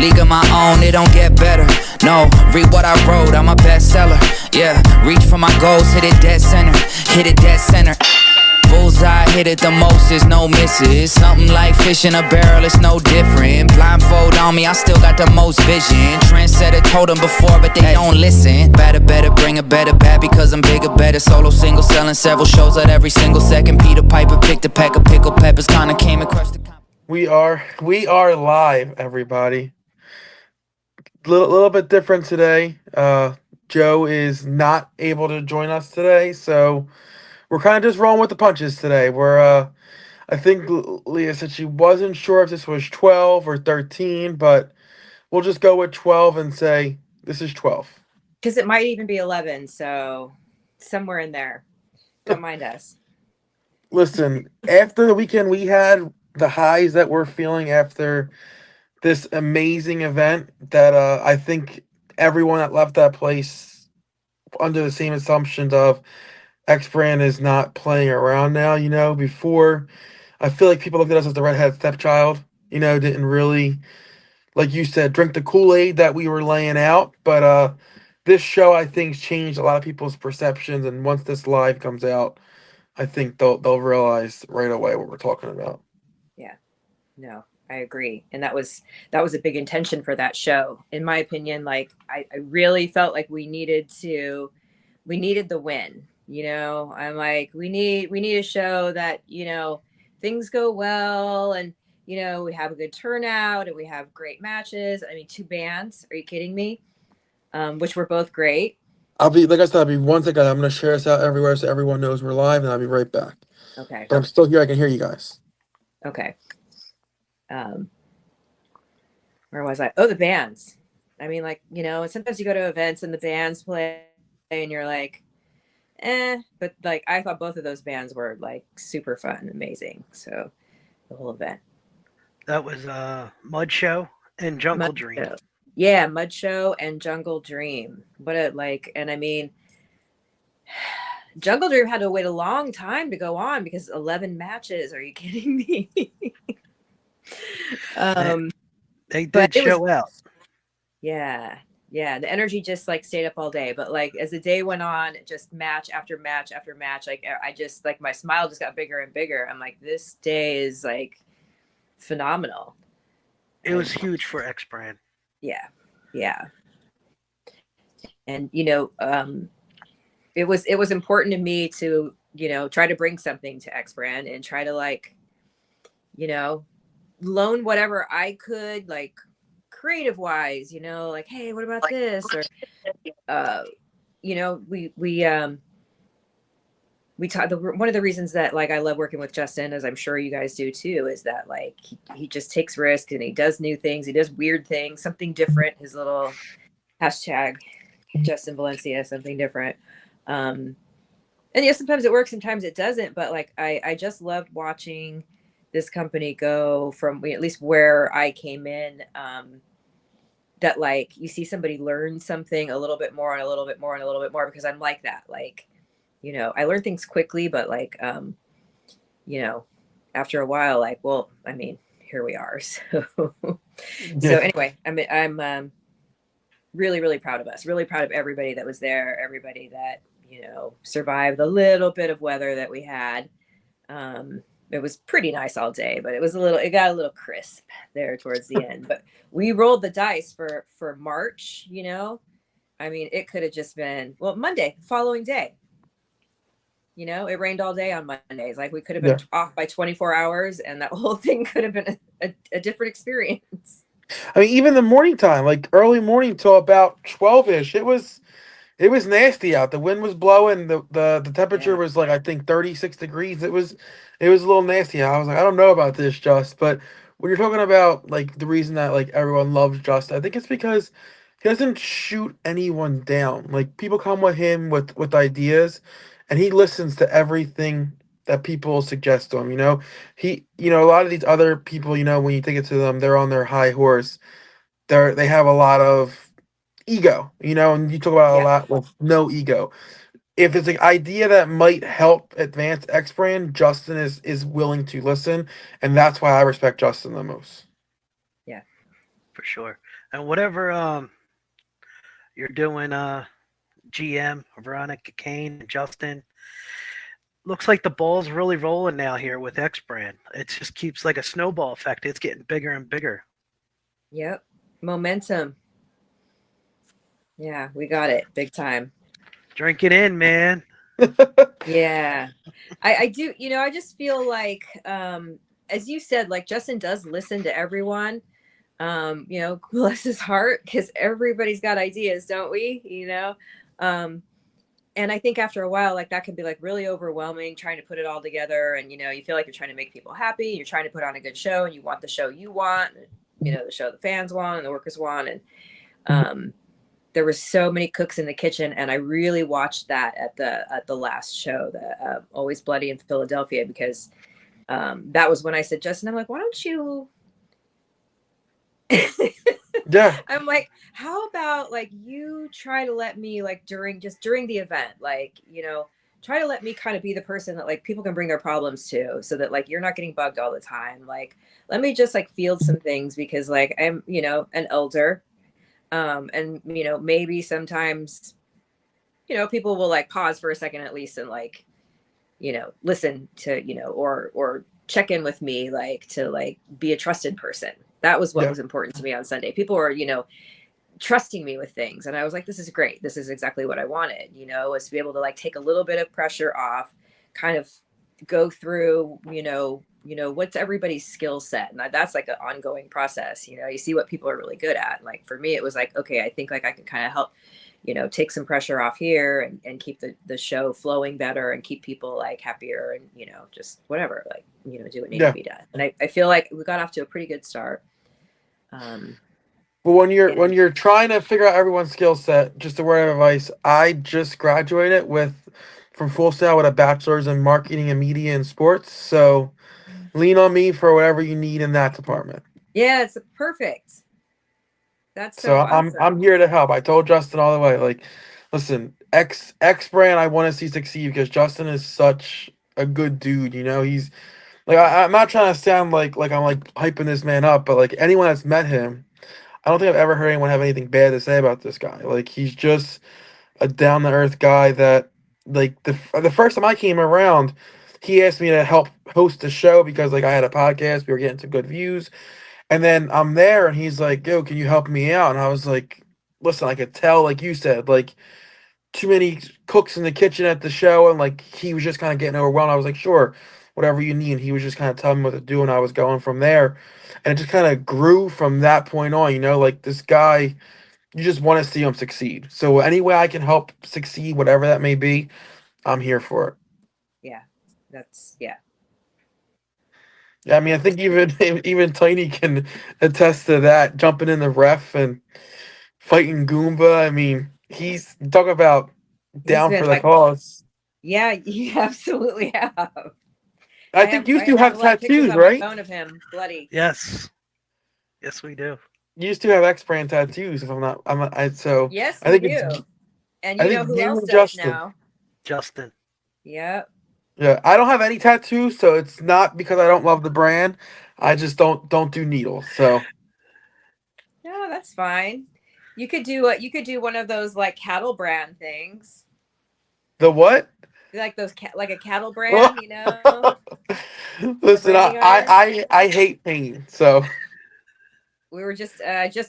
league of my own, it don't get better. No, read what I wrote, I'm a bestseller. Yeah, reach for my goals, hit it dead center. Hit it dead center. Bullseye, hit it the most, there's no misses. Something like fish in a barrel, it's no different. Blindfold on me, I still got the most vision. Trendsetter told them before, but they don't listen. Better, bring a better bad because I'm bigger, better. Solo, single, selling several shows at every single second. Peter Piper picked a pack of pickled peppers, kinda came and crushed the... We are live, everybody. Little bit different today. Joe is not able to join us today, so we're kind of just rolling with the punches today. I think Leah said she wasn't sure if this was 12 or 13, but we'll just go with 12 and say this is 12. Because it might even be 11, so somewhere in there. Don't mind us. Listen, after the weekend we had, the highs that we're feeling after this amazing event, that I think everyone that left that place under the same assumptions of X Brand is not playing around now. Before, I feel like people looked at us as the redhead stepchild, didn't really, like you said, drink the Kool-Aid that we were laying out. But this show, I think, changed a lot of people's perceptions, and once this live comes out, I think they'll realize right away what we're talking about. Yeah, no, I agree. And that was a big intention for that show. In my opinion, like I really felt like we needed the win. I'm like, we need a show that, things go well and, we have a good turnout and we have great matches. I mean, 2 bands, are you kidding me? Which were both great. I'll be 1 second. I'm going to share this out everywhere so everyone knows we're live, and I'll be right back. Okay. But I'm still here. I can hear you guys. Okay. Where was I? Oh, the bands. I mean, like, sometimes you go to events and the bands play and you're like, but like, I thought both of those bands were like super fun, amazing. So the whole event. That was Mud Show and Jungle Dream. Show. Yeah, Mud Show and Jungle Dream. And I mean, Jungle Dream had to wait a long time to go on because 11 matches. Are you kidding me? They did show out. Yeah. The energy just like stayed up all day. But like as the day went on, just match after match after match, like I just like my smile just got bigger and bigger. I'm like, this day is like phenomenal. It was huge for X Brand. Yeah. And it was important to me to try to bring something to X Brand and try to like loan whatever I could, like creative wise, like, hey, what about this? Or we talked. One of the reasons that like I love working with Justin, as I'm sure you guys do too, is that like he just takes risks and he does new things. He does weird things, something different. His little hashtag Justin Valencia, something different. And sometimes it works, sometimes it doesn't. But like I just loved watching this company go from at least where I came in. That like you see somebody learn something a little bit more and a little bit more and a little bit more, because I'm like that. Like, I learn things quickly, but like, after a while, like, well, I mean, here we are. So anyway, I'm really, really proud of us. Really proud of everybody that was there. Everybody that, survived the little bit of weather that we had. It was pretty nice all day, but it got a little crisp there towards the end, but we rolled the dice for March, I mean, it could have just been, Monday, following day. It rained all day on Mondays. Like we could have been off by 24 hours and that whole thing could have been a different experience. I mean, even the morning time, like early morning till about 12-ish, it was nasty out. The wind was blowing. The temperature was like, I think 36 degrees. It was a little nasty. I was like, I don't know about this, Just. But when you're talking about like the reason that like everyone loves Just, I think it's because he doesn't shoot anyone down. Like people come with him with ideas, and he listens to everything that people suggest to him. He a lot of these other people, when you take it to them, they're on their high horse. They have a lot of ego, and you talk about a lot with no ego. If it's an idea that might help advance X Brand, Justin is willing to listen, and that's why I respect Justin the most. Yeah, for sure. And whatever you're doing, GM, Veronica Kane, and Justin, looks like the ball's really rolling now here with X Brand. It just keeps like a snowball effect. It's getting bigger and bigger. Yep. Momentum. Yeah, we got it big time. Drink it in, man. Yeah. I do, I just feel like as you said, like Justin does listen to everyone. Bless his heart, because everybody's got ideas, don't we? And I think after a while, like that can be like really overwhelming trying to put it all together. And, you feel like you're trying to make people happy. You're trying to put on a good show and you want the show you want, the show the fans want and the workers want. And there were so many cooks in the kitchen. And I really watched that at the last show, the Always Bloody in Philadelphia, because that was when I said, Justin, I'm like, why don't you... Yeah. I'm like, how about like you try to let me like during the event, like, try to let me kind of be the person that like people can bring their problems to, so that like you're not getting bugged all the time. Like, let me just like field some things, because like I'm, an elder. And maybe sometimes, people will like pause for a second at least and like, listen to, or check in with me, like to like be a trusted person. That was what was important to me on Sunday. People were, trusting me with things. And I was like, this is great. This is exactly what I wanted, was to be able to like take a little bit of pressure off, kind of go through, what's everybody's skill set. And that's like an ongoing process. You see what people are really good at. Like for me, it was like, okay, I think like I could kind of help, take some pressure off here and keep the show flowing better and keep people like happier and, just whatever, like, do what needs to be done. And I feel like we got off to a pretty good start. But when you're trying to figure out everyone's skill set, just a word of advice, I just graduated from Full Sail with a bachelor's in marketing and media and sports. So lean on me for whatever you need in that department. Yeah, it's perfect. That's So awesome. I'm here to help. I told Justin all the way, like, listen, X brand I want to see succeed, because Justin is such a good dude. He's like, I'm not trying to sound like I'm like hyping this man up, but like anyone that's met him, I don't think I've ever heard anyone have anything bad to say about this guy. Like, he's just a down to earth guy that, like, the first time I came around, he asked me to help host the show because like I had a podcast, we were getting some good views. And then I'm there and he's like, yo, can you help me out? And I was like, listen, I could tell, like you said, like too many cooks in the kitchen at the show. And like he was just kind of getting overwhelmed. I was like, sure, whatever you need. And he was just kind of telling me what to do. And I was going from there. And it just kind of grew from that point on, like this guy, you just want to see him succeed. So any way I can help succeed, whatever that may be, I'm here for it. Yeah. Yeah, I mean, I think even Tiny can attest to that. Jumping in the ref and fighting Goomba. I mean, he's talk about He's down been for the like, cause. yeah, you absolutely have. I think you two I have have a lot of pictures tattoos, on my right? phone of him bloody. Yes, we do. You used to have X brand tattoos. If I'm not, so Yes, I we think it's do. And I you know think who you else and does Justin. now? Justin. Yep. Yeah, I don't have any tattoos, so it's not because I don't love the brand. I just don't do needles. So No, that's fine. You could do one of those like cattle brand things. the what? Like those like a cattle brand, a Listen, branding iron. I hate pain, so We were just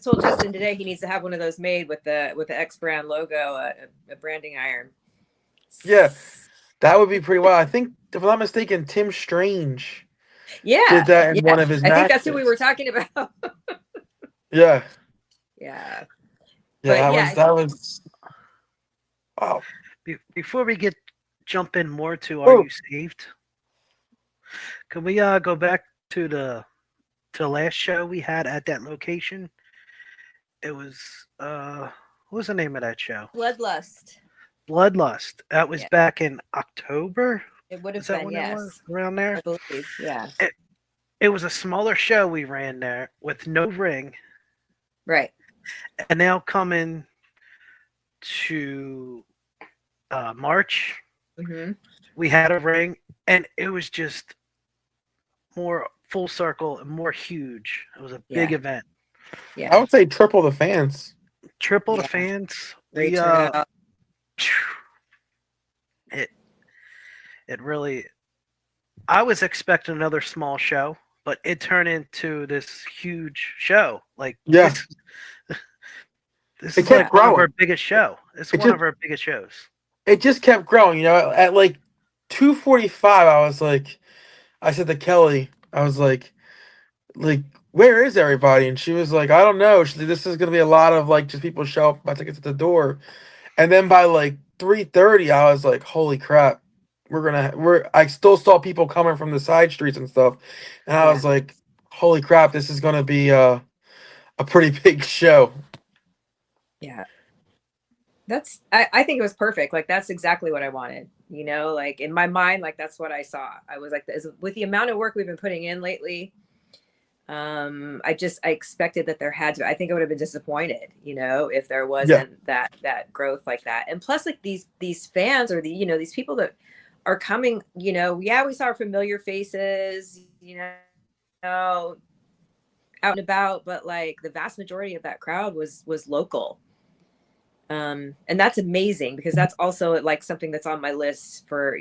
told Justin today he needs to have one of those made with the X brand logo, a branding iron. yeah, that would be pretty wild. I think, if I'm not mistaken, Tim Strange Yeah, did that in one yeah. of his I think that's who we were matches. talking about. Yeah, Yeah, yeah, but yeah, that was wow. Before we jump in more to Are Oh, You Saved? Can we go back to the last show we had at that location? It was what was the name of that show? Bloodlust. Bloodlust. That was back in October. It would have Is that been, when yes. it was around there? I believe, yeah. It was a smaller show we ran there with no ring. Right. And now coming to March, we had a ring, and it was just more full circle and more huge. It was a big event. I would say triple the fans. Triple the Yeah. fans. Great We turnout. it really. I was expecting another small show, but it turned into this huge show. Like Yeah, this it is kept like one of our growing. biggest show. It's It one just of our biggest shows. it just kept growing. At like 2:45, I was like, I said to Kelly, I was like, where is everybody? And she was like, I don't know. She said, this is gonna be a lot of like just people show up, about to get to the door. And then by like 3:30, I was like, holy crap, we're. I still saw people coming from the side streets and stuff, and I Yeah. was like, holy crap, this is gonna be a pretty big show. Yeah. I think it was perfect. Like that's exactly what I wanted. Like in my mind, like that's what I saw. I was like, with the amount of work we've been putting in lately, I expected that there had to. I think I would have been disappointed, if there Yeah, wasn't that growth like that. And plus, like these fans or these people that are coming, yeah, we saw familiar faces, out and about, but like the vast majority of that crowd was local. And that's amazing because that's also like something that's on my list for,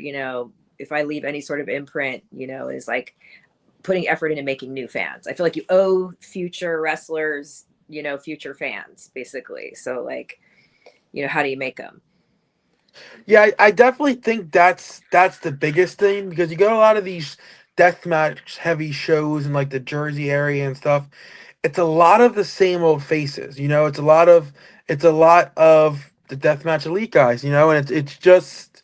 if I leave any sort of imprint, is like putting effort into making new fans. I feel like you owe future wrestlers, future fans basically. So like, how do you make them? yeah, I definitely think that's the biggest thing because you go to a lot of these deathmatch heavy shows in like the Jersey area and stuff. It's a lot of the same old faces. It's a lot of the deathmatch elite guys. And it's just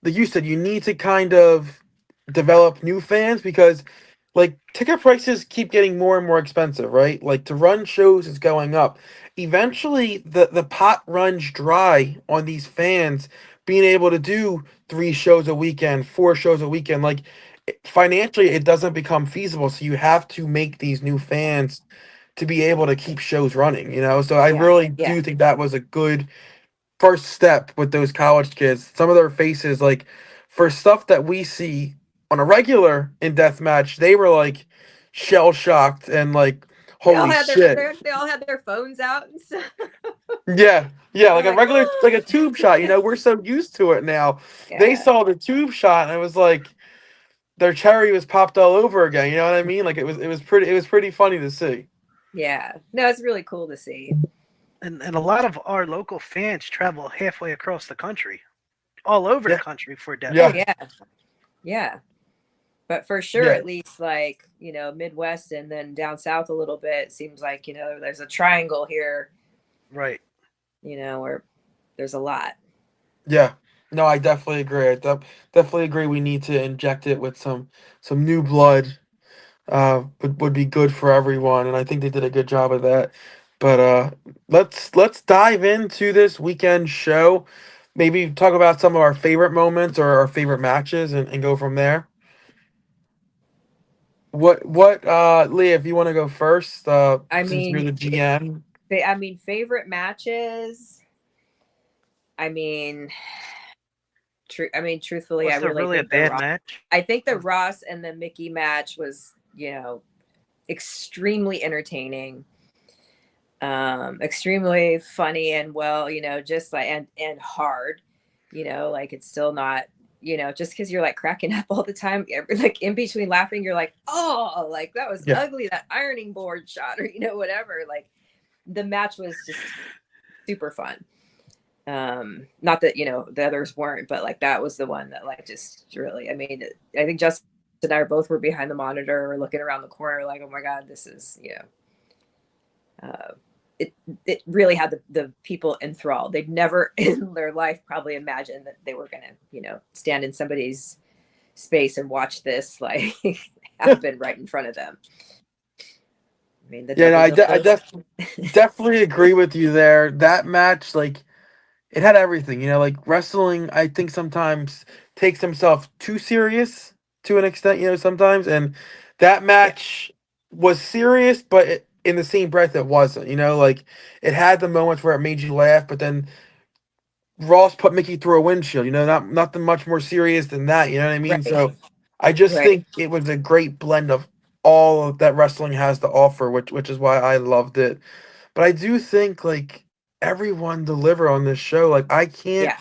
like you said, you need to kind of develop new fans because like ticket prices keep getting more and more expensive, right? Like to run shows is going up. Eventually the pot runs dry on these fans being able to do 3 shows a weekend, 4 shows a weekend. Like financially it doesn't become feasible. So you have to make these new fans to be able to keep shows running. So I Yeah. really Yeah. do think that was a good first step with those college kids. Some of their faces, like for stuff that we see on a regular in deathmatch, they were like shell shocked and like, They all holy had shit. they all had their phones out and stuff. Yeah, They're like a like, regular, like a oh. tube shot. We're so used to it now. They Yeah. saw the tube shot and it was like their cherry was popped all over again. You know what I mean? Like it was pretty funny to see. Yeah. No, it's really cool to see. And a lot of our local fans travel halfway across the country, all over the Yeah, country for a Oh yeah, deathmatch. yeah. Yeah. But for sure, yeah. at least like, Midwest and then down south a little bit, seems like, there's a triangle here, Right. where there's a lot. Yeah. No, I definitely agree. I definitely agree. We need to inject it with some new blood. Would be good for everyone, and I think they did a good job of that. But let's dive into this weekend show. Maybe talk about some of our favorite moments or our favorite matches, and go from there. What Leah, if you want to go first, I since you're mean, the GM. favorite matches. I mean, truthfully, I Was there really really a think the bad Ross. match? I think the Ross and the Mickey match was, extremely entertaining, extremely funny, and well, just like and hard. Like it's still not. Just because you're like cracking up all the time, like in between laughing, you're like, oh, like that was Yeah, ugly, that ironing board shot, or whatever. Like the match was just super fun. Not that the others weren't, but like that was the one that like just really, I mean, I think Justin and I were behind the monitor or looking around the corner like, oh my god, this is uh, it really had the people enthralled. They'd never in their life probably imagined that they were gonna stand in somebody's space and watch this like happen right in front of them. I mean, the yeah. No, double dildos. definitely agree with you there. That match, like, it had everything. Like wrestling, I think sometimes takes himself too serious to an extent. Sometimes, and that Yeah, match was serious, but in the same breath, it wasn't. Like it had the moments where it made you laugh, but then Ross put Mickey through a windshield. Not nothing much more serious than that. You know what I mean? right, So I just right. think it was a great blend of all that wrestling has to offer, which is why I loved it. But I do think like everyone delivered on this show. Like I can't Yeah.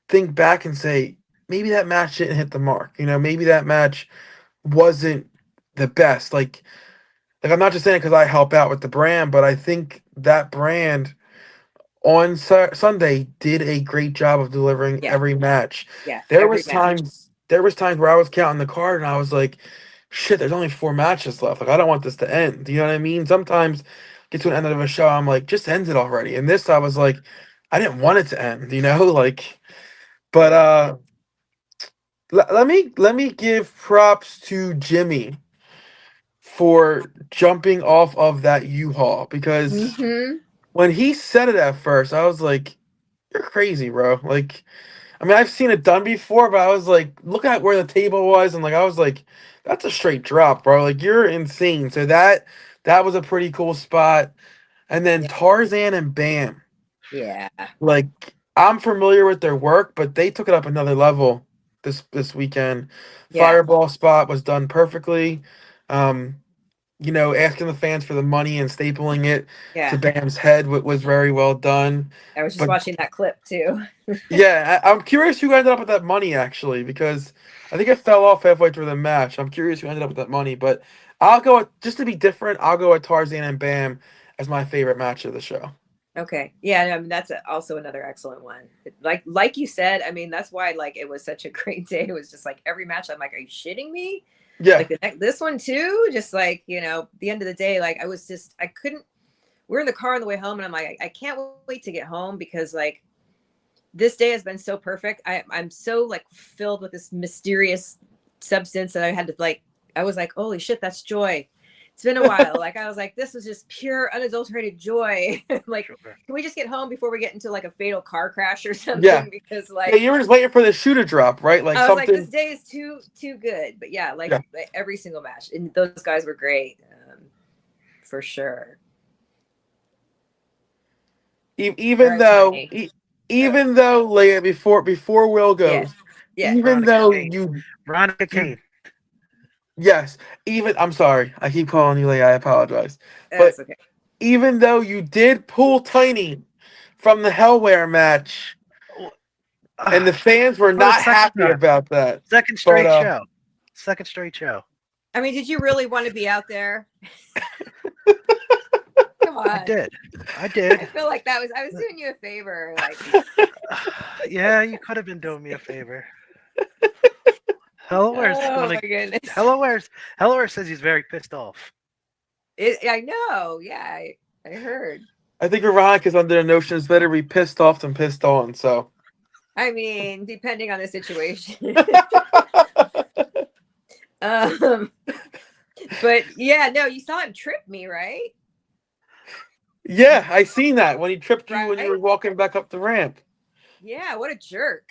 think back and say maybe that match didn't hit the mark. Maybe that match wasn't the best. Like I'm not just saying it because I help out with the brand, but I think that brand on Sunday did a great job of delivering Yeah. every match. Yeah. There Every was match. times where I was counting the card and I was like, shit, there's only 4 matches left. Like I don't want this to end. You know what I mean? Sometimes get to an end of a show, I'm like, just end it already. And this I was like, I didn't want it to end, like but let me give props to Jimmy for jumping off of that U-Haul because Mm-hmm. when he said it at first, I was like, you're crazy, bro. Like, I mean, I've seen it done before, but I was like, look at where the table was, and like, I was like, that's a straight drop, bro. Like, you're insane. So that was a pretty cool spot. And then Yeah. Tarzan and Bam, Yeah. like, I'm familiar with their work, but they took it up another level this weekend. Yeah. Fireball spot was done perfectly. Um, asking the fans for the money and stapling it to Yeah. Bam's head was very well done. I was just But watching that clip too. yeah, I'm curious who ended up with that money actually, because I think it fell off halfway through the match. I'm curious who ended up with that money, but I'll go with, just to be different, I'll go with Tarzan and Bam as my favorite match of the show. Okay. Yeah, I mean that's also another excellent one. Like you said, I mean that's why like it was such a great day. It was just like every match I'm like, are you shitting me? Yeah, Like this one too, just like, the end of the day, like I couldn't, we're in the car on the way home and I'm like, I can't wait to get home because like this day has been so perfect. I'm so like filled with this mysterious substance that I was like, holy shit, that's joy. It's been a while. Like I was like, this was just pure unadulterated joy. Like, Sure. can we just get home before we get into like a fatal car crash or something? yeah, Because yeah. like You were just waiting for the shoe to drop, right? Like I was like, this something. day is too good. But yeah, Yeah. like every single match, and those guys were great, for sure. Even Very though, tiny. even though, Leia, before Will Yeah, goes, yeah. even Veronica though Kane. Veronica Kane. yes, I'm sorry, I keep calling you Leia. I apologize, but That's okay. even though you did pull Tiny from the Hellware match, and the fans were For the not second happy time. about that. Second straight show. Second straight show. I mean, did you really want to be out there? Come on. I did. I feel like I was doing you a favor. Like, Yeah, you could have been doing me a favor. Hellware's oh gonna. my goodness. Hellware says he's very pissed off. I know. Yeah, I heard. I think Veronica's under the notion it's better be pissed off than pissed on. So, I mean, depending on the situation. But yeah, no, you saw him trip me, right? yeah, I seen that when he tripped you when you Right? were walking back up the ramp. Yeah, what a jerk.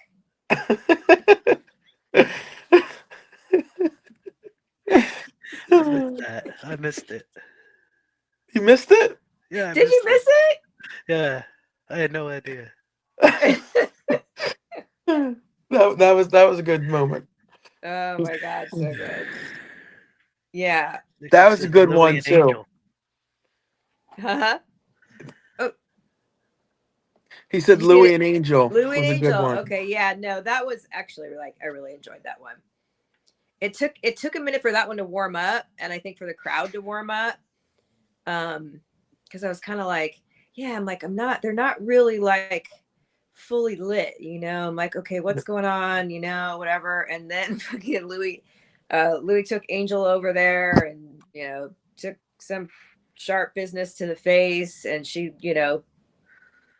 I missed it. You missed it? Yeah. Did you miss it? Yeah. I had no idea. that was a good moment. Oh my god, so good. Yeah. That was a good Louie one and too. Angel. Uh-huh. He said Did you get Louie it? and Angel Louie and was a good Angel. one. Okay, yeah, no, that was actually like I really enjoyed that one. It took a minute for that one to warm up, and I think for the crowd to warm up. Because I was kind of like, yeah, they're not really like fully lit, I'm like, okay, what's going on, whatever. And then fucking Louis took Angel over there and took some sharp business to the face, and she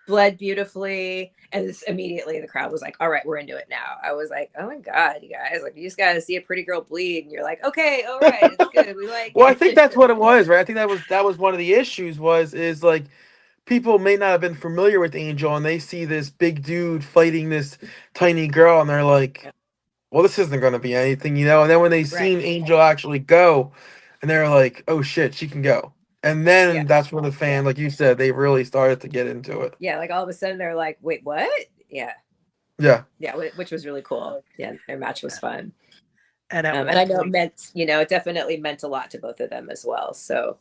bled beautifully, and immediately the crowd was like, all right, we're into it now. I was like, oh my god, you guys, like, you just gotta see a pretty girl bleed and you're like, okay, all right, it's good, we like Well, it. I think that's what it was, right? I think that was one of the issues is like people may not have been familiar with Angel and they see this big dude fighting this tiny girl and they're like, well, this isn't going to be anything, And then when they seen Angel actually go and they're like, oh shit, she can go. And then that's when the fan, like you said, they really started to get into it. Yeah, like all of a sudden they're like, wait, what? Yeah, Yeah, which was really cool. Yeah, their match was fun. And at And one I know it point, meant, it definitely meant a lot to both of them as well. So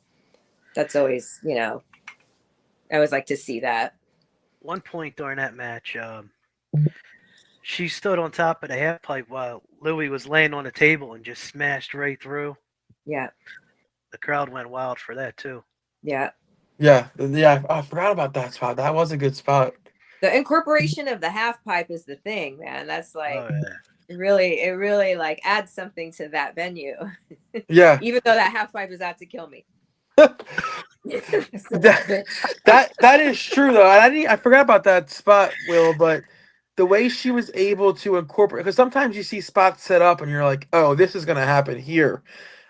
that's always, I always like to see that. one point during that match, she stood on top of the half pipe while Louis was laying on the table and just smashed right through. Yeah. The crowd went wild for that too. Yeah. Yeah, yeah. I forgot about that spot. That was a good spot. The incorporation of the half pipe is the thing, man. That's like, Oh yeah. it really like adds something to that venue. Yeah. Even though that half pipe is out to kill me. that is true though. I forgot about that spot, Will, but the way she was able to incorporate, because sometimes you see spots set up and you're like, oh, this is gonna happen here.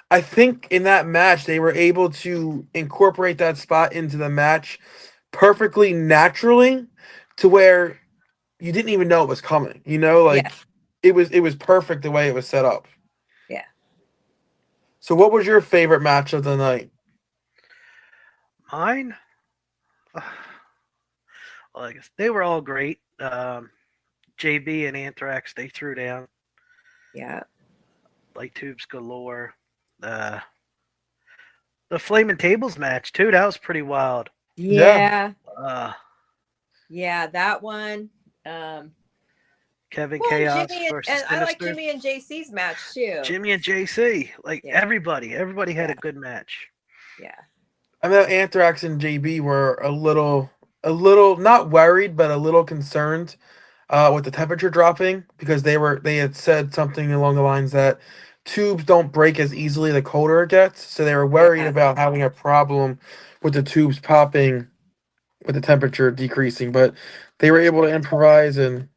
I think in that match they were able to incorporate that spot into the match perfectly naturally to where you didn't even know it was coming. Yeah. It was perfect the way it was set up. Yeah. So what was your favorite match of the night? Mine? Well, I guess they were all great. JB and Anthrax, they threw down. Yeah. Light tubes galore. The Flaming Tables match too. That was pretty wild. Yeah. Uh, Yeah, that one. Kevin Well, Chaos Jimmy versus and I like Sinister. Jimmy and JC's match too. Jimmy and JC, like Yeah. everybody had Yeah. a good match. Yeah. I know Anthrax and JB were a little not worried, but a little concerned with the temperature dropping because they had said something along the lines that tubes don't break as easily the colder it gets, so they were worried Yeah. about having a problem with the tubes popping with the temperature decreasing. But they were able to improvise, and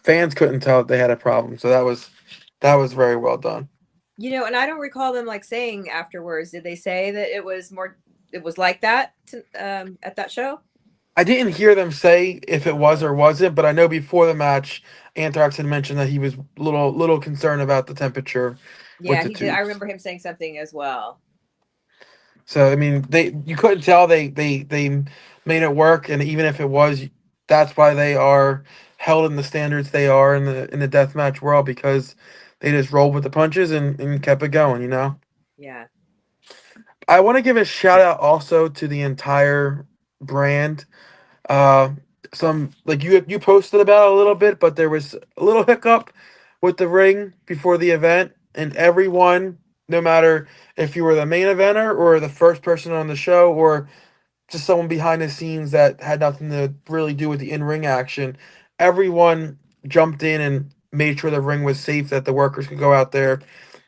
fans couldn't tell that they had a problem. So that was very well done. And I don't recall them like saying afterwards, did they say that it was like that at that show? I didn't hear them say if it was or wasn't, but I know before the match, Anthrax had mentioned that he was little concerned about the temperature with Yeah, the he did. I tubes. remember him saying something as well. So I mean, you couldn't tell they made it work, and even if it was, that's why they are held in the standards they are in the deathmatch world because they just rolled with the punches and kept it going. Yeah. I want to give a shout out also to the entire brand. Uh, some like you posted about it a little bit, but there was a little hiccup with the ring before the event, and everyone, no matter if you were the main eventer or the first person on the show or just someone behind the scenes that had nothing to really do with the in-ring action, everyone jumped in and made sure the ring was safe, that the workers could go out there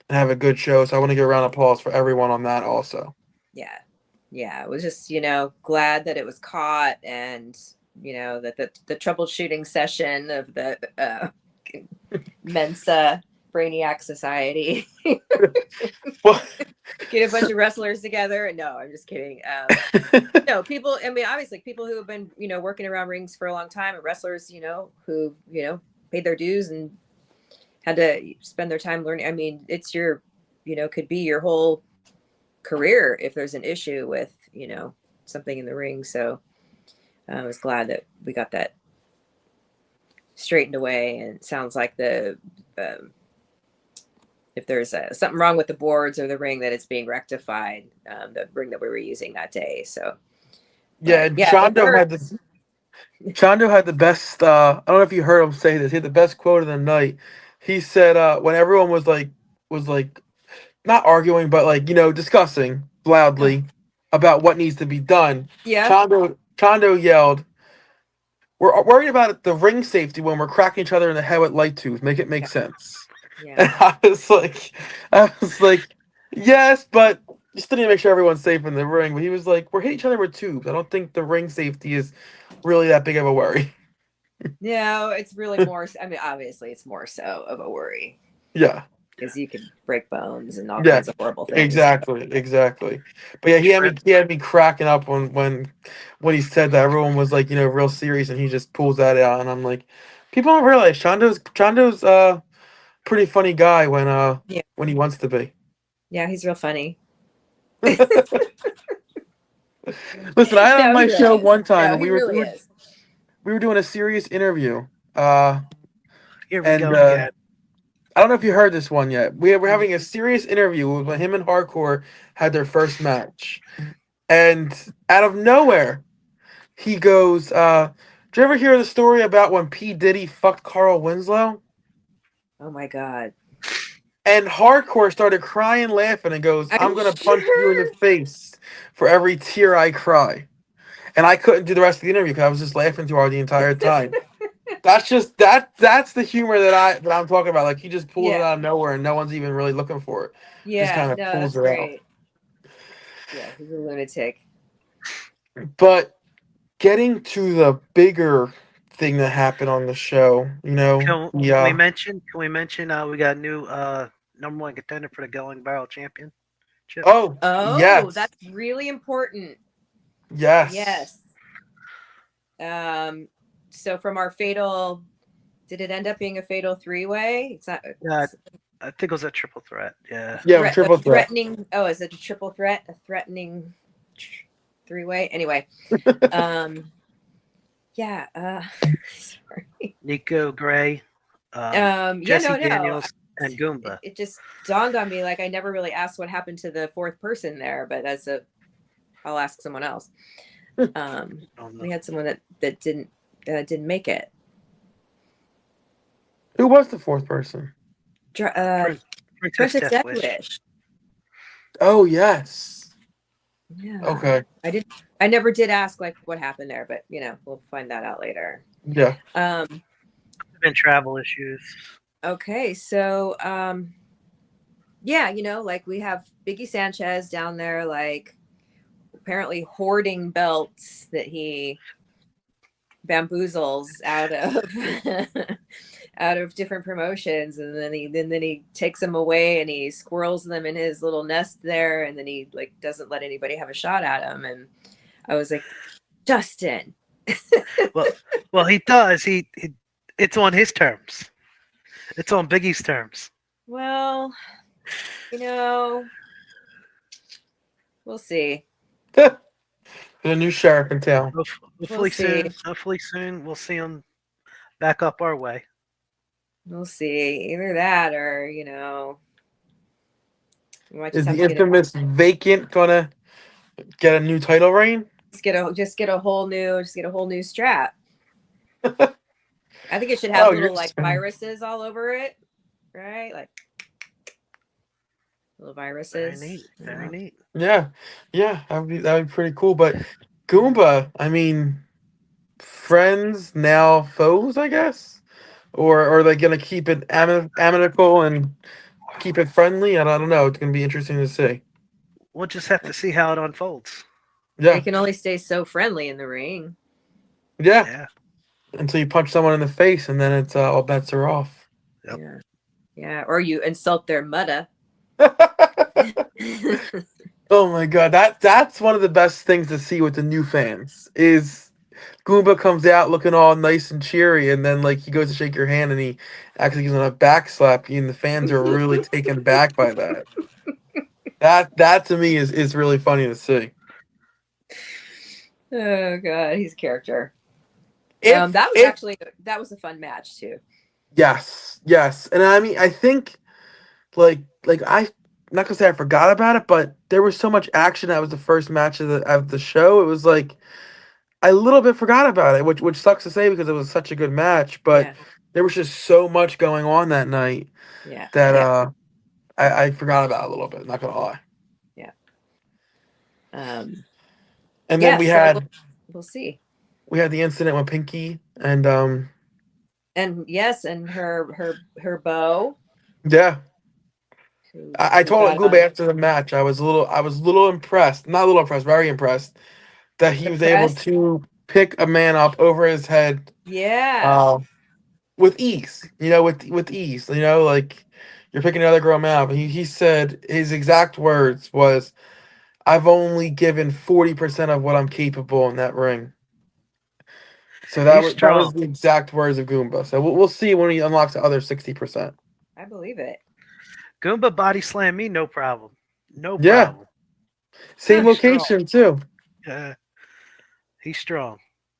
and have a good show. So I want to give a round of applause for everyone on that also. Yeah. Yeah. It was just, glad that it was caught and, that the troubleshooting session of the Mensa Brainiac Society. Well, Get a bunch of wrestlers together. No, I'm just kidding. No, people, I mean, obviously people who have been, working around rings for a long time and wrestlers, who, paid their dues and had to spend their time learning. I mean, it's your, could be your whole career if there's an issue with, something in the ring. So I was glad that we got that straightened away. And it sounds like if there's something wrong with the boards or the ring, that it's being rectified, the ring that we were using that day. So yeah, Chondo had the best. I don't know if you heard him say this. He had the best quote of the night. He said when everyone was like not arguing, but discussing loudly about what needs to be done. Yeah. Chondo yelled, "We're worried about the ring safety when we're cracking each other in the head with light tubes. Make it make sense." Yeah. And I was like, yes, but you still need to make sure everyone's safe in the ring. But he was like, we're hitting each other with tubes. I don't think the ring safety is really that big of a worry. No, it's really more. I mean, obviously, it's more so of a worry. Yeah. Because you could break bones and all kinds of horrible things. Exactly. But yeah, he had me cracking up when he said that. Everyone was like, real serious, and he just pulls that out, and I'm like, people don't realize Chando's pretty funny guy when he wants to be. Yeah, he's real funny. Listen, I had on my show one time, and we were doing a serious interview. Here we go again. I don't know if you heard this one yet. We're having a serious interview when him and Hardcore had their first match. And out of nowhere, he goes, did you ever hear the story about when P. Diddy fucked Carl Winslow? Oh my God. And Hardcore started crying, laughing, and goes, I'm going to punch you in the face for every tear I cry. And I couldn't do the rest of the interview because I was just laughing too hard the entire time. That's the humor that I'm talking about. Like, he just pulls it out of nowhere and no one's even really looking for it. Just kind of pulls that's it great. out. Yeah, he's a lunatic. But getting to the bigger thing that happened on the show, Can we mention? We got a new number one contender for the Going Barrel Championship. Oh, yes. That's really important. Yes. So from our fatal, did it end up being a fatal 3-way? It's not. Yeah, I think it was a triple threat. Yeah. Yeah, triple threat. Threatening. Oh, is it a triple threat? A threatening 3-way? Anyway. Yeah. Sorry. Nico Gray, Jesse Daniels, and Goomba. It just dawned on me, like, I never really asked what happened to the fourth person there, but I'll ask someone else. We had someone that didn't make it. Who was the fourth person? Princess Death Wish. Oh, yes. Yeah. Okay. I never did ask, like, what happened there, but we'll find that out later. Yeah. Been travel issues. Okay, so like, we have Biggie Sanchez down there, like, apparently hoarding belts that he bamboozles out of different promotions, and then he takes them away and he squirrels them in his little nest there, and then he, like, doesn't let anybody have a shot at him. And I was like, Justin. well, he does. He it's on his terms. It's on Biggie's terms. Well, we'll see. The new sheriff in town. Hopefully soon we'll see him back up our way. We'll see. Either that or, we might just Is the infamous vacant gonna get a new title reign? Just get a whole new strap. I think it should have little, like, viruses all over it, right? Like little viruses. Very neat. Yeah, that'd be pretty cool. But Goomba, I mean, friends now foes, I guess, or are they gonna keep it amicable and keep it friendly? I don't know. It's gonna be interesting to see. We'll just have to see how it unfolds. Yeah, they can only stay so friendly in the ring. Yeah. Until you punch someone in the face, and then it's all bets are off. Yep. Yeah. Or you insult their mudda. Oh my god, that's one of the best things to see with the new fans is Goomba comes out looking all nice and cheery, and then, like, he goes to shake your hand and he actually gives him a back slap, and the fans are really taken back by that. That to me is really funny to see. Oh god, he's a character. That was a fun match too. Yes, and I mean, I think like I'm not gonna say I forgot about it, but there was so much action. That was the first match of the show. It was like I a little bit forgot about it, which sucks to say because it was such a good match. But there was just so much going on that night that I forgot about it a little bit. Not gonna lie. Yeah. And then we'll see. We had the incident with Pinky and her beau. Yeah. I told Goomba after the match I was a little impressed. Not a little impressed, very impressed that he was able to pick a man up over his head. Yeah. With ease. With ease. Like you're picking another grown man up. He said his exact words was, I've only given 40% of what I'm capable in that ring. So that was the exact words of Goomba. So we'll see when he unlocks the other 60%. I believe it. Goomba body slam me, no problem. No problem. Same location too. Yeah. He's strong.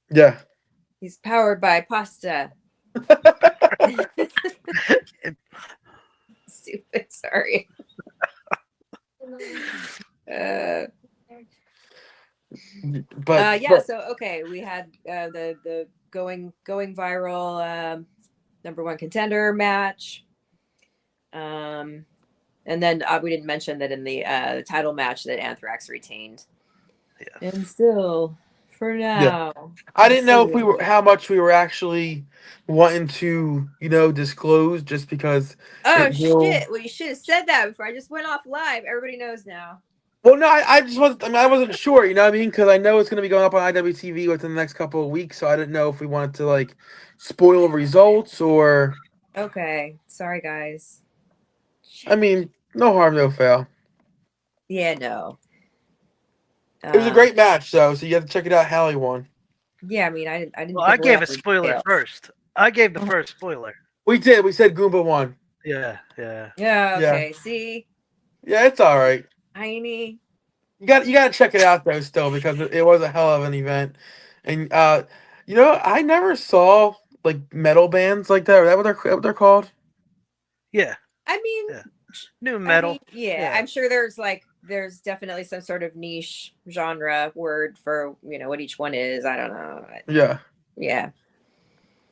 Yeah. He's powered by pasta. stupid. Sorry. But Yeah. So okay, we had the going viral number one contender match. And then we didn't mention that in the title match that Anthrax retained. Yeah. And still, for now, I didn't know if we were how much we were actually wanting to, disclose, just because Oh it will. shit! Well, you should have said that before I just went off live. Everybody knows now. Well, no, I just wasn't. I mean, I wasn't sure. You know what I mean? Because I know it's going to be going up on IWTV within the next couple of weeks, so I didn't know if we wanted to like spoil results or. Okay, sorry guys. I mean, no harm, no foul. Yeah, no. It was a great match, though, so you have to check it out. Hallie won. Yeah, I mean, I didn't. Well, give I away gave all a the spoiler details. first. I gave the first spoiler. We did. We said Goomba won. Yeah. Yeah. Okay. See, Yeah, it's all right. tiny. You got to check it out though, still, because it was a hell of an event, and I never saw like metal bands like that. Is that what they're called? Yeah. I mean, Yeah. New metal. Yeah, I'm sure there's definitely some sort of niche genre word for what each one is. I don't know. Yeah. Yeah.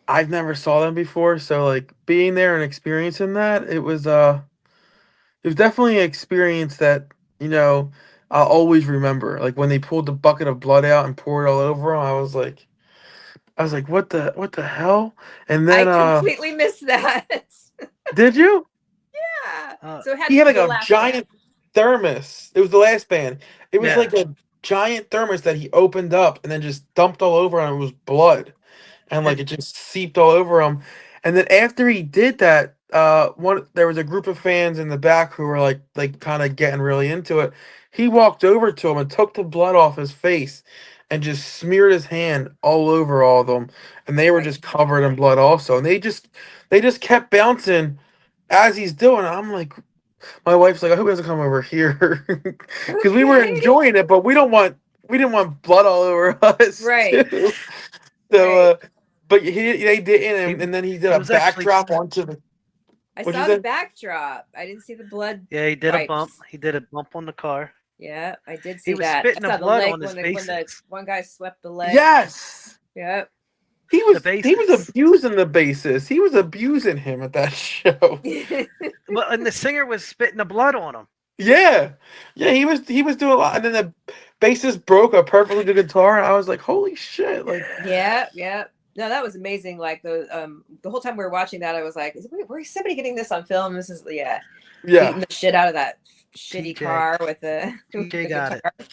I've never saw them before, so like being there and experiencing that, it was definitely an experience that I'll always remember. Like when they pulled the bucket of blood out and poured it all over them, I was like, what the hell? And then I completely missed that. did you? Yeah. So it He had like the a last giant thermos. It was the last band. It was Yeah. like a giant thermos that he opened up and then just dumped all over, and it was blood, and like it just seeped all over him. And then after he did that, there was a group of fans in the back who were like kind of getting really into it. He walked over to him and took the blood off his face and just smeared his hand all over all of them, and they were just covered in blood also. And they just kept bouncing as he's doing it. I'm like, my wife's like, I hope he doesn't come over here, because we were enjoying it, but we didn't want blood all over us, Right. too. So, but they didn't, and then he did a backdrop onto the. I saw the backdrop. I didn't see the blood. Yeah, he did wipes. a bump. He did a bump on the car. Yeah, I did see he was that. spitting I saw the blood leg on his when face. the one guy swept the leg. Yes. Yep. He was abusing the bassist. He was abusing him at that show. Well, and the singer was spitting the blood on him. Yeah, he was doing a lot, and then the bassist broke a perfectly good guitar, and I was like, holy shit! Like, yeah. No, that was amazing. Like the whole time we were watching that, I was like, where's somebody getting this on film? This is beating the shit out of that shitty car with the got guitar. it.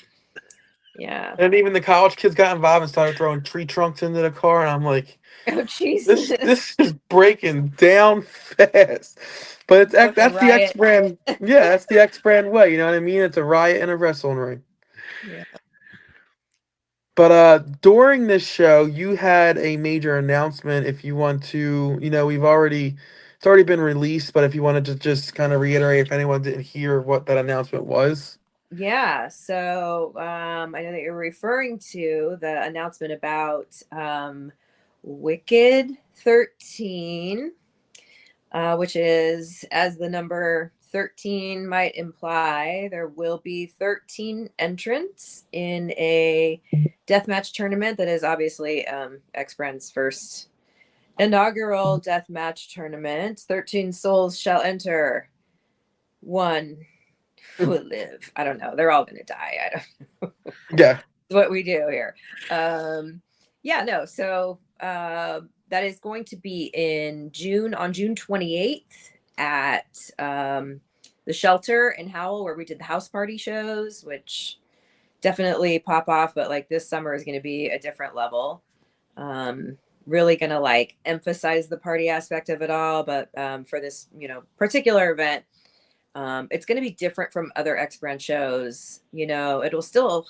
Yeah. And even the college kids got involved and started throwing tree trunks into the car, and I'm like, oh Jesus, this is breaking down fast. But that's the X brand. Yeah, that's the X brand way. You know what I mean? It's a riot in a wrestling ring. Yeah. But during this show, you had a major announcement. If you want to, it's already been released. But if you wanted to just kind of reiterate, if anyone didn't hear what that announcement was. Yeah. So I know that you're referring to the announcement about Wicked 13. Which is, as the number 13 might imply, there will be 13 entrants in a deathmatch tournament that is obviously X-Brand's first inaugural deathmatch tournament. 13 souls shall enter. One will live. I don't know. They're all going to die. I don't know. Yeah. What we do here. So that is going to be on June 28th at the Shelter in Howell, where we did the house party shows, which definitely pop off, but like this summer is going to be a different level. Really going to like emphasize the party aspect of it all, but for this particular event, it's going to be different from other X-Brand shows. It'll still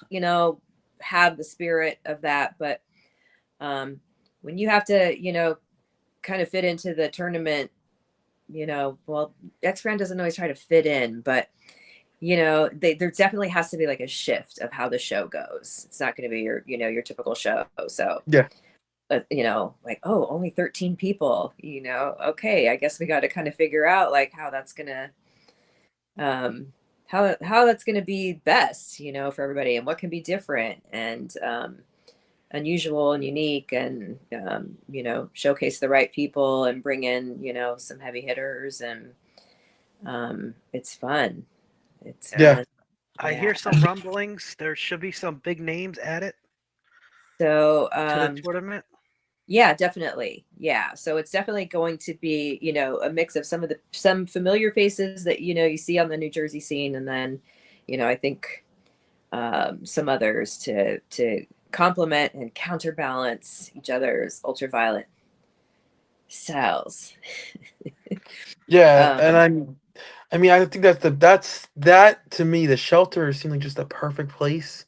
have the spirit of that, but when you have to kind of fit into the tournament, well, X-Brand doesn't always try to fit in, but there definitely has to be like a shift of how the show goes. It's not going to be your typical show. So yeah, like, oh, only 13 people, okay, I guess we got to kind of figure out like how that's gonna how that's going to be best, for everybody, and what can be different and unusual and unique, and showcase the right people and bring in some heavy hitters, and it's fun. It's Yeah. fun. I Yeah. hear some rumblings. There should be some big names added So to the tournament. yeah, definitely. Yeah. So it's definitely going to be, a mix of some familiar faces that, you see on the New Jersey scene. And then, I think some others to complement and counterbalance each other's ultraviolet styles. Yeah, and Um, I mean, I think that's that to me. The shelter seemed like just a perfect place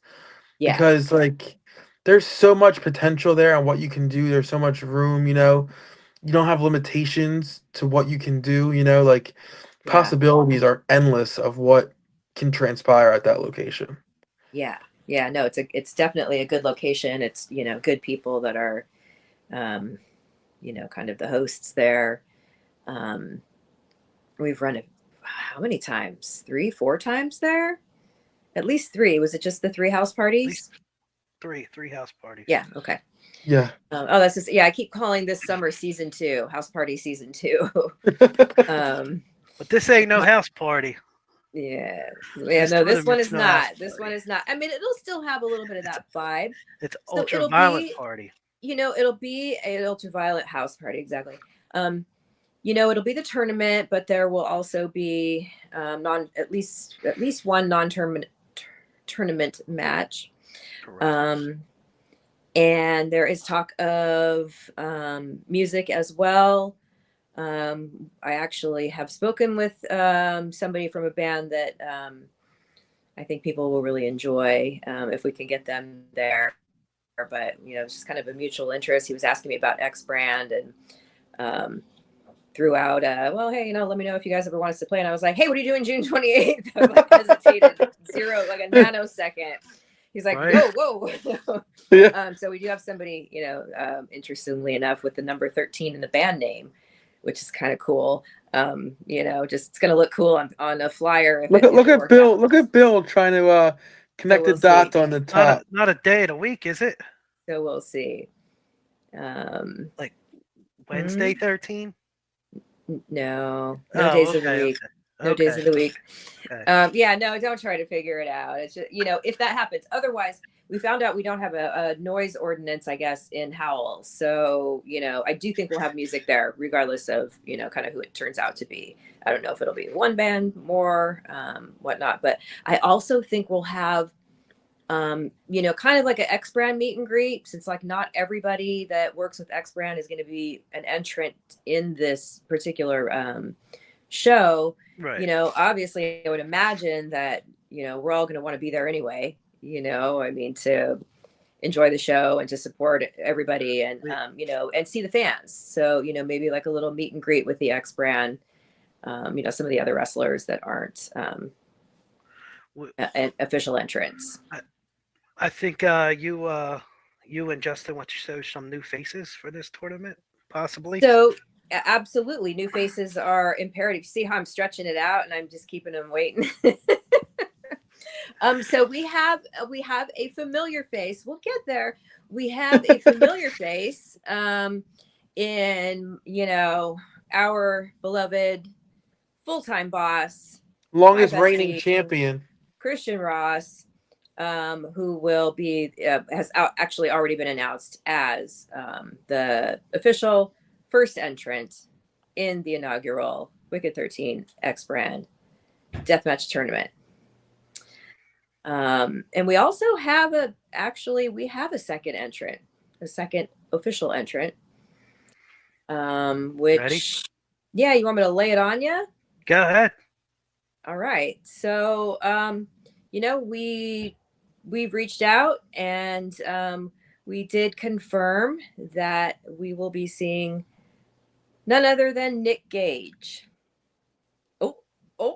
yeah. because like there's so much potential there on what you can do. There's so much room. You don't have limitations to what you can do. Like Yeah. possibilities are endless of what can transpire at that location. Yeah. Yeah. No, it's definitely a good location. It's, good people that are, um, kind of the hosts there. Um, we've run it how many times? 3, 4 times there? At least 3. Was it just the 3 house At least parties? three house parties. Yeah. Okay. Yeah. Oh, that's just, yeah. I keep calling this summer season 2, house party season 2. um, But this ain't no house party. yeah. This No, this one tournament's is no house not. This party. one is not. I mean, it'll still have a little bit of It's that vibe. it's So it'll ultraviolet be, party. it'll be an ultraviolet house party. Exactly. It'll be the tournament, but there will also be at least one tournament match. Correct. And there is talk of music as well. I actually have spoken with somebody from a band that I think people will really enjoy if we can get them there. But it's just kind of a mutual interest. He was asking me about X Brand, and threw out, well, hey, let me know if you guys ever want us to play. And I was like, hey, what are you doing June 28th? I like hesitated like a nanosecond. He's like, Right. whoa. Yeah. So we do have somebody, interestingly enough, with the number 13 in the band name, which is kind of cool. Just it's going to look cool on a flyer if Look it at works Bill. out. Look at Bill trying to So connect the we'll see. dots on the Not top. a day of the week, is it? So we'll see. Um, Like Wednesday 13? no Oh, days of the okay, week. No days of the week. okay. Yeah, no, don't try to figure it out. It's just, if that happens. Otherwise, we found out we don't have a noise ordinance, I guess, in Howell. So, I do think we'll have music there, regardless of, kind of who it turns out to be. I don't know if it'll be one band more, whatnot. But I also think we'll have, kind of like an X Brand meet and greet, since like not everybody that works with X Brand is going to be an entrant in this particular show. Right. Obviously I would imagine that, we're all going to want to be there anyway, I mean, to enjoy the show and to support everybody, and, and see the fans. So, maybe like a little meet and greet with the X Brand, some of the other wrestlers that aren't official entrants. I think you and Justin want to show some new faces for this tournament, possibly. So absolutely, new faces are imperative. See how I'm stretching it out, and I'm just keeping them waiting. So we have a familiar face. We'll get there. We have a familiar face in our beloved full-time boss, my Longest reigning bestie, champion. Christian Ross, who will be has actually already been announced as the official first entrant in the inaugural Wicked 13 X Brand Deathmatch Tournament. And we also have a second entrant, a second official entrant. Which, Ready? yeah, you want me to lay it on you? Go ahead. All right. So, we've reached out, and we did confirm that we will be seeing none other than Nick Gage.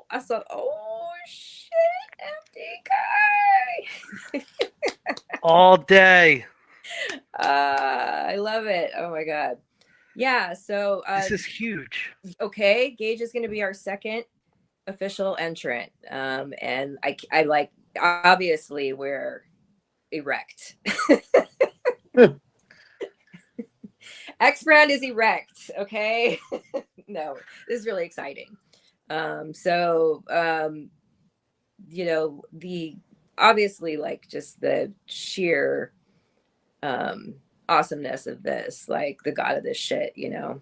I saw. Oh shit, FDK. All day. I love it. Oh my god. Yeah. So This is huge. okay, Gage is going to be our second official entrant. And I like, obviously we're erect. X brand is erect. Okay. No, this is really exciting. You know, the obviously like just the sheer awesomeness of this, like the god of this shit, you know,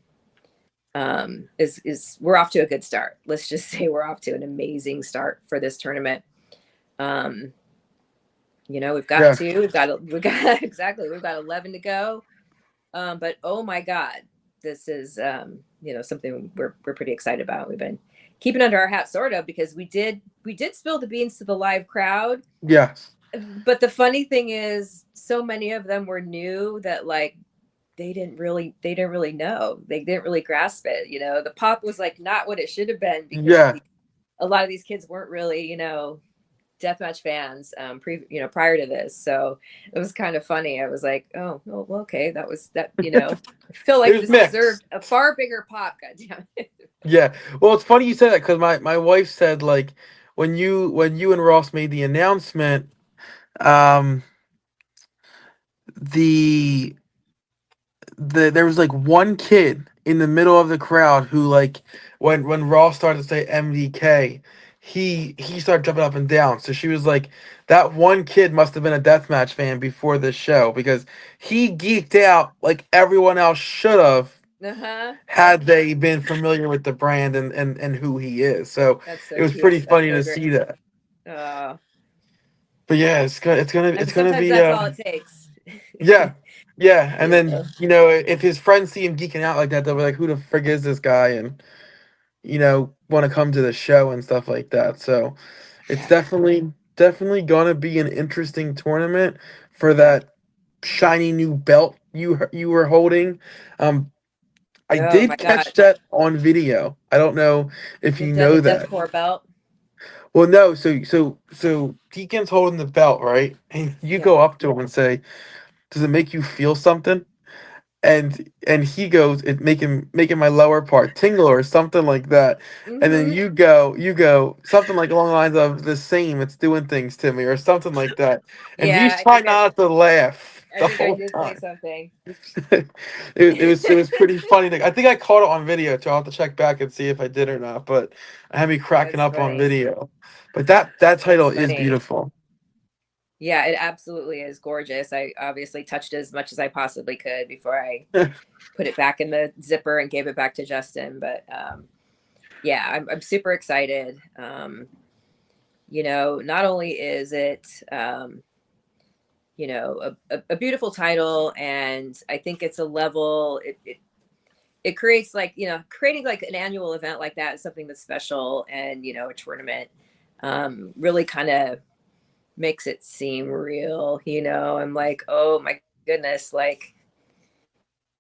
is we're off to a good start. Let's just say we're off to an amazing start for this tournament. You know, we've got exactly, we've got 11 to go. But oh my God, this is you know, something we're pretty excited about. We've been keeping under our hat sort of, because we did spill the beans to the live crowd. Yes. But the funny thing is, so many of them were new that like they didn't really know. They didn't really grasp it. You know, the pop was like not what it should have been, because a lot of these kids weren't really, you know, deathmatch fans prior to this. So it was kind of funny. I was like, oh well, okay, that was that, you know. I feel like this deserved a far bigger pop. Goddamn it. Yeah. Well, it's funny you said that, because my wife said, like, when you and Ross made the announcement, the there was like one kid in the middle of the crowd who, like, when Ross started to say MDK, he started jumping up and down. So she was like, that one kid must have been a deathmatch fan before this show, because he geeked out like everyone else should have, had they been familiar with the brand and who he is. So it was pretty funny to see that. But yeah, it's gonna sometimes be that's all it takes. Yeah, and then, you know, if his friends see him geeking out like that, they'll be like, "Who the frig is this guy?" And, you know, want to come to the show and stuff like that. So it's definitely gonna be an interesting tournament for that shiny new belt you were holding. I did catch that on video. I don't know if you know that. Deathcore belt. Well, no. So Deacon's holding the belt, right? And you go up to him and say, "Does it make you feel something?" And he goes, "It making my lower part tingle," or something like that. And then you go something like along the lines of, "The same, it's doing things to me," or something like that. And he's trying not to laugh the whole time. Say something. It was pretty funny. Like, I think I caught it on video too. I'll have to check back and see if I did or not. But I had me cracking up on video. But that title is beautiful. Yeah, it absolutely is gorgeous. I obviously touched as much as I possibly could before I put it back in the zipper and gave it back to Justin. But yeah, I'm super excited. You know, not only is it you know, a beautiful title, and I think it's a level. It creates, like, you know, creating like an annual event like that is something that's special, and, you know, a tournament really kind of makes it seem real. You know, I'm like, oh my goodness, like,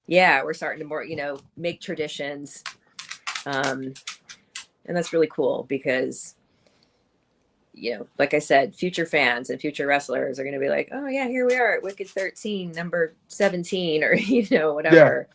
yeah, we're starting to more, you know, make traditions, and that's really cool, because, you know, like I said, future fans and future wrestlers are going to be like, oh yeah, here we are at Wicked 13, number 17, or, you know, whatever.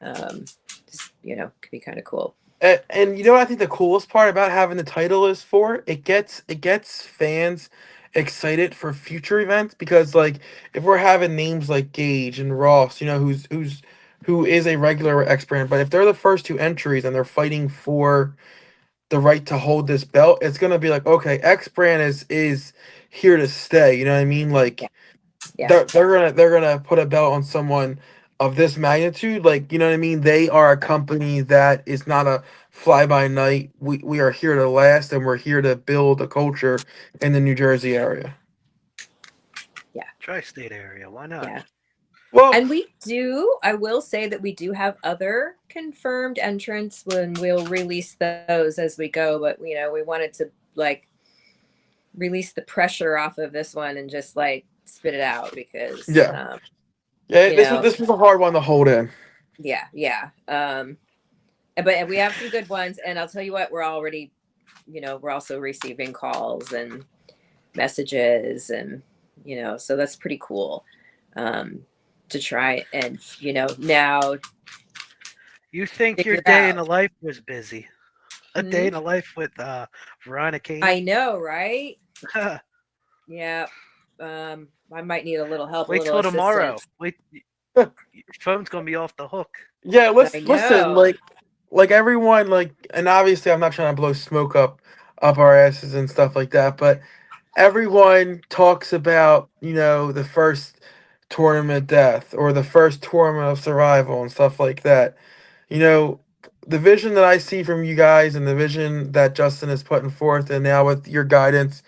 Just, you know, could be kind of cool. And you know what I think the coolest part about having the title is for? It gets fans excited for future events, because, like, if we're having names like Gage and Ross, you know, who is a regular X brand, but if they're the first two entries and they're fighting for the right to hold this belt, it's gonna be like, okay, X brand is here to stay. You know what I mean? Like, they're gonna put a belt on someone of this magnitude. Like, you know what I mean? They are a company that is not a fly by night. We are here to last, and we're here to build a culture in the New Jersey area. Yeah. Tri-state area. Why not? Yeah. Well, and I will say that we do have other confirmed entrants, when we'll release those as we go. But, you know, we wanted to, like, release the pressure off of this one and just, like, spit it out, because this was a hard one to hold in. But we have some good ones, and I'll tell you what, we're already, you know, we're also receiving calls and messages, and, you know, so that's pretty cool, to try and, you know, now you think your day in the life was busy. A day in a life with Veronica Kane. I know, right? Yeah. I might need a little help, Wait a little till tomorrow. assistance. Wait, your phone's gonna be off the hook. Yeah, I listen, know. like everyone, like, and obviously I'm not trying to blow smoke up our asses and stuff like that, but everyone talks about, the first tournament death or the first tournament of survival and stuff like that. You know, the vision that I see from you guys and the vision that Justin is putting forth, and now with your guidance,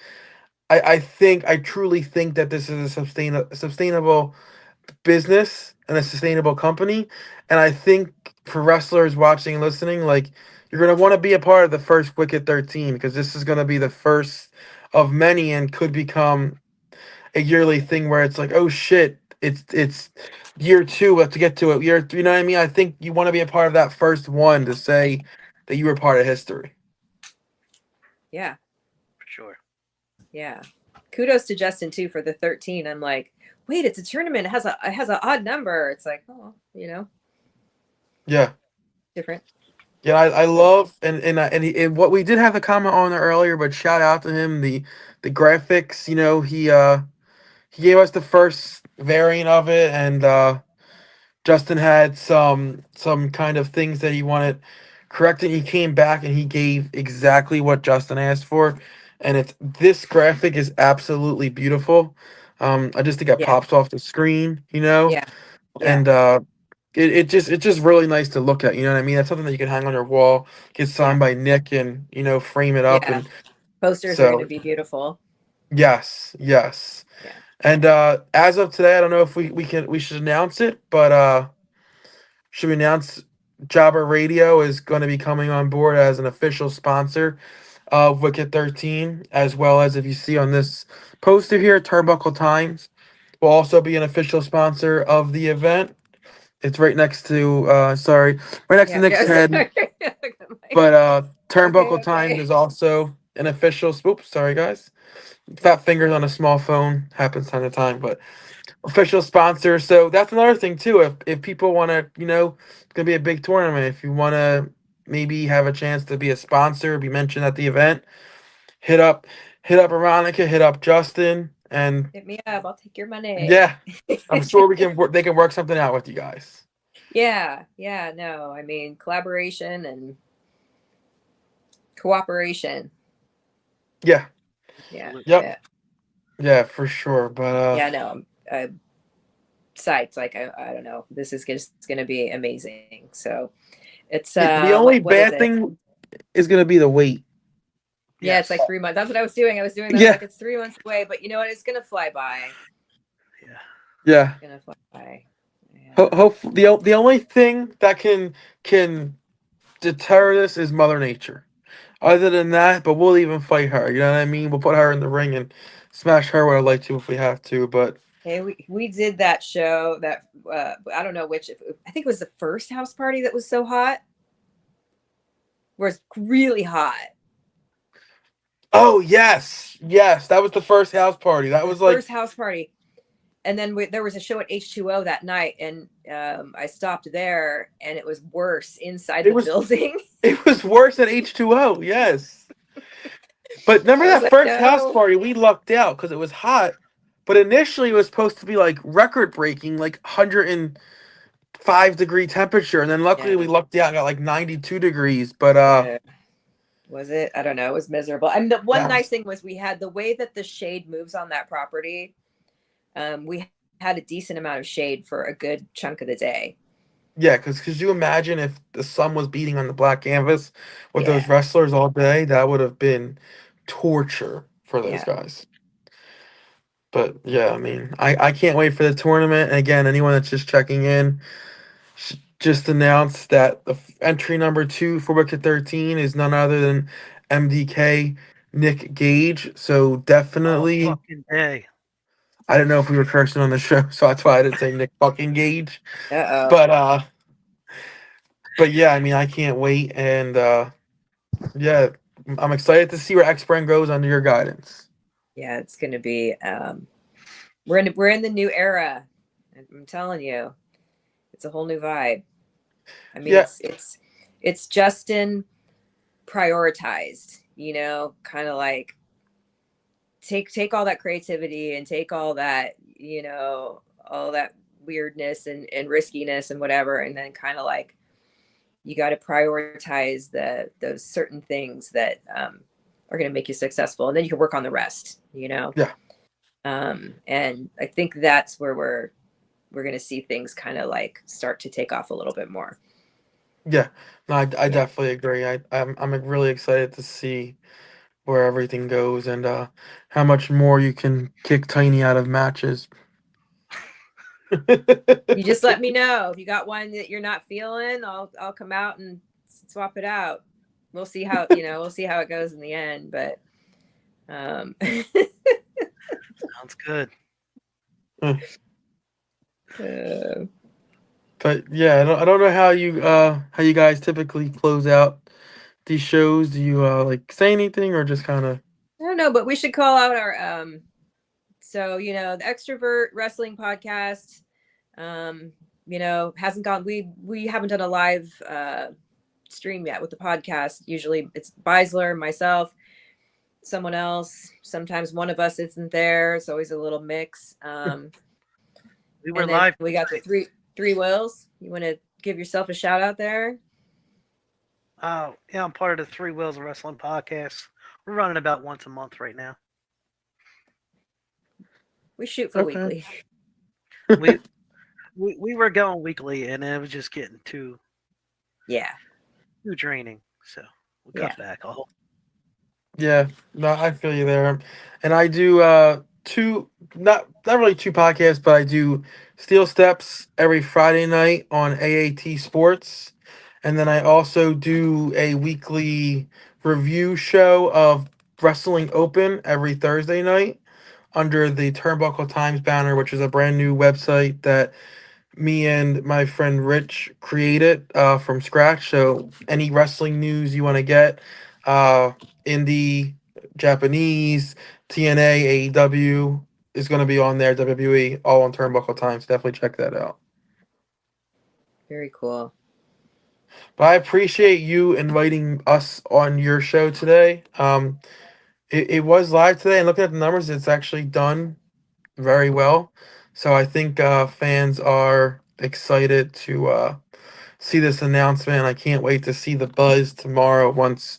I truly think that this is a sustainable business and a sustainable company. And I think for wrestlers watching and listening, like, you're gonna want to be a part of the first Wicked 13, because this is gonna be the first of many and could become a yearly thing where it's like, oh shit, it's year two, we have to get to it. You know what I mean? I think you want to be a part of that first one to say that you were part of history. Yeah. For sure. Yeah. Kudos to Justin too for the 13. I'm like, wait, it's a tournament. It has an odd number. It's like, oh, Yeah. different. Yeah, I love and what we did have a comment on there earlier, but shout out to him, the graphics. He gave us the first variant of it, and Justin had some kind of things that he wanted corrected. He came back and he gave exactly what Justin asked for, and this graphic is absolutely beautiful. I just think it Yeah. pops off the screen, Yeah. Yeah. and it's just really nice to look at. You know what I mean? That's something that you can hang on your wall, get Yeah. signed by Nick, and frame it up. Yeah. And Posters are going to so be beautiful. yes, yes. Yeah. And as of today, I don't know if we should announce it, but should we announce Jobber Radio is going to be coming on board as an official sponsor of Wicked 13, as well as, if you see on this poster here, Turnbuckle Times will also be an official sponsor of the event. It's right next to right next to Yeah. Nick's Yeah. head, but Turnbuckle Times Okay. is also an official. Oops, sorry guys. Fat fingers on a small phone happens time to time, but official sponsor. So that's another thing too. If people want to, it's gonna be a big tournament. If you want to maybe have a chance to be a sponsor, be mentioned at the event, hit up Veronica, hit up Justin, and Hit me up. I'll take your money. yeah, I'm sure we can work. They can work something out with you guys. Yeah. Yeah. No, I mean, collaboration and cooperation. Yeah. Yeah. Yep. Yeah. Yeah, for sure. But Yeah. No, I'm psyched. Like, I don't know. This is just going to be amazing. So it's, the only what is bad it? thing is gonna be the wait. Yeah, it's like 3 months. That's what I was doing. I was doing that. Yeah. Like, it's 3 months away, but you know what? It's gonna fly by. Yeah. Yeah. It's gonna fly by. Yeah. Hopefully, the only thing that can deter this is Mother Nature. Other than that, but we'll even fight her. You know what I mean? We'll put her in the ring and smash her with a light tube if we have to. But Hey, we did that show that I don't know which. I think it was the first house party that was so hot, where it's really hot. oh yes, that was the first house party. That was like First house party, and then there was a show at H2O that night, and I stopped there, and it was worse inside the building. It was worse than H2O. Yes. But remember that like, first house no. party? We lucked out because it was hot. But initially, it was supposed to be like record breaking, like 105-degree temperature, and then luckily we lucked out and got like 92 degrees. But was it? I don't know. It was miserable. I mean, the one nice thing was we had the way that the shade moves on that property. We had a decent amount of shade for a good chunk of the day. yeah, because could you imagine if the sun was beating on the black canvas with those wrestlers all day? That would have been torture for those guys. But yeah, I mean, I can't wait for the tournament. And again, anyone that's just checking in, just announced that the entry number 2 for Wicked 13 is none other than MDK Nick Gage. So definitely, Oh, fucking day. I don't know if we were cursing on the show, so that's why I didn't say Nick fucking Gage. Uh-oh. But yeah, I mean, I can't wait, and yeah, I'm excited to see where X-Brand goes under your guidance. Yeah, it's gonna be. We're in the new era. I'm telling you, it's a whole new vibe. I mean, it's Justin prioritized, kind of like take all that creativity and take all that, all that weirdness and riskiness and whatever, and then kind of like you got to prioritize those certain things that are going to make you successful, and then you can work on the rest. Yeah. And I think that's where we're going to see things kind of like start to take off a little bit more. Yeah, no, I definitely agree. I'm really excited to see where everything goes and how much more you can kick Tiny out of matches. You just let me know if you got one that you're not feeling. I'll come out and swap it out. We'll see how we'll see how it goes in the end. But Sounds good. But yeah, I don't know how you guys typically close out these shows. Do you like say anything or just kind of? I don't know, but we should call out our so the Xtrovert Wrestling Podcast hasn't gone, we haven't done a live stream yet with the podcast. Usually it's Beisler, myself, someone else. Sometimes one of us isn't there. It's always a little mix. We were live. We got the three Wills. You want to give yourself a shout out there? Yeah, I'm part of the Three Wheels of Wrestling podcast. We're running about once a month right now. We shoot for weekly. We were going weekly, and it was just getting too draining. So we cut back. Yeah, no, I feel you there. And I do two, not really two podcasts, but I do Steel Steps every Friday night on AAT Sports. And then I also do a weekly review show of Wrestling Open every Thursday night under the Turnbuckle Times banner, which is a brand new website that me and my friend Rich created from scratch. So any wrestling news you want to get, indie, Japanese, TNA, AEW is going to be on there, WWE, all on Turnbuckle Times. Definitely check that out. Very cool. But I appreciate you inviting us on your show today. It was live today, and looking at the numbers, it's actually done very well. So I think fans are excited to see this announcement. I can't wait to see the buzz tomorrow once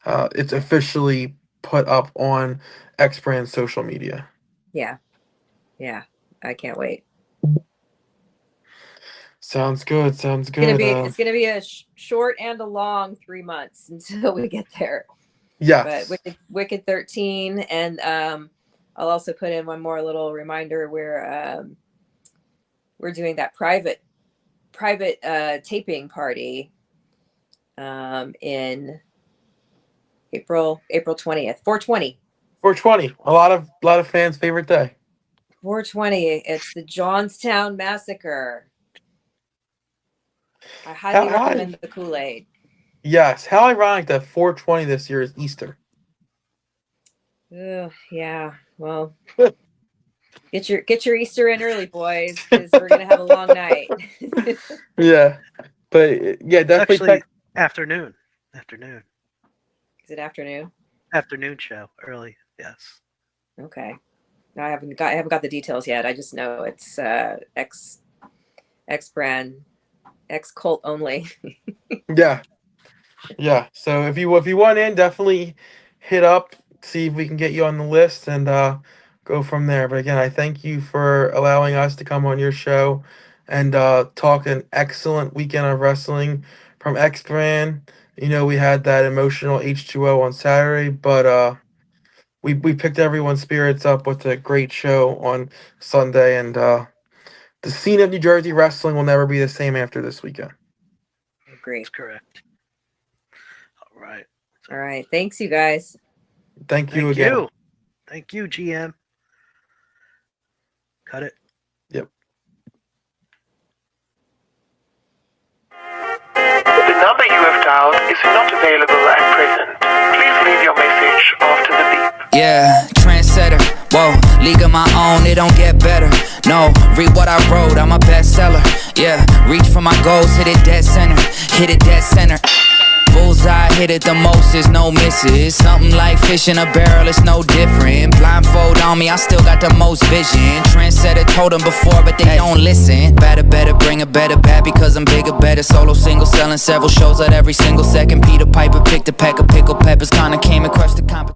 it's officially put up on X-Brand's social media. Yeah, I can't wait. Sounds good. It's gonna be a short and a long 3 months until we get there. Yes. But Wicked 13, and I'll also put in one more little reminder where we're doing that private taping party in April 20th, 420. 420. A lot of fans' favorite day. 420. It's the Johnstown Massacre. I highly recommend the Kool-Aid. Yes. How ironic that 420 this year is Easter. Yeah. Well, get your Easter in early, boys, because we're gonna have a long night. Yeah, but yeah, definitely. Actually, afternoon. Is it afternoon? Afternoon show early. Yes. Okay. No, I haven't got the details yet. I just know it's X brand, X cult only. Yeah. So if you want in, definitely hit up, see if we can get you on the list, and go from there. But again, I thank you for allowing us to come on your show and talk an excellent weekend of wrestling from X Brand. We had that emotional H2O on Saturday, but we picked everyone's spirits up with a great show on Sunday, and the scene of New Jersey wrestling will never be the same after this weekend. I agree. That's correct. All right. Thanks, you guys. Thank you again. Thank you, GM. Cut it. Yep. The number you have dialed is not available at present. Please leave your message after the beep. Yeah, trendsetter, whoa, league of my own, it don't get better. No, read what I wrote, I'm a bestseller. Yeah, reach for my goals, hit it dead center. Bullseye, hit it the most, is no misses. Something like fish in a barrel, it's no different. Blindfold on me, I still got the most vision. Trendsetter told them before, but they don't listen. Better, bring a better bad because I'm bigger, better. Solo, single, selling several shows at every single second. Peter Piper picked a peck of pickled peppers, kinda came and crushed the competition.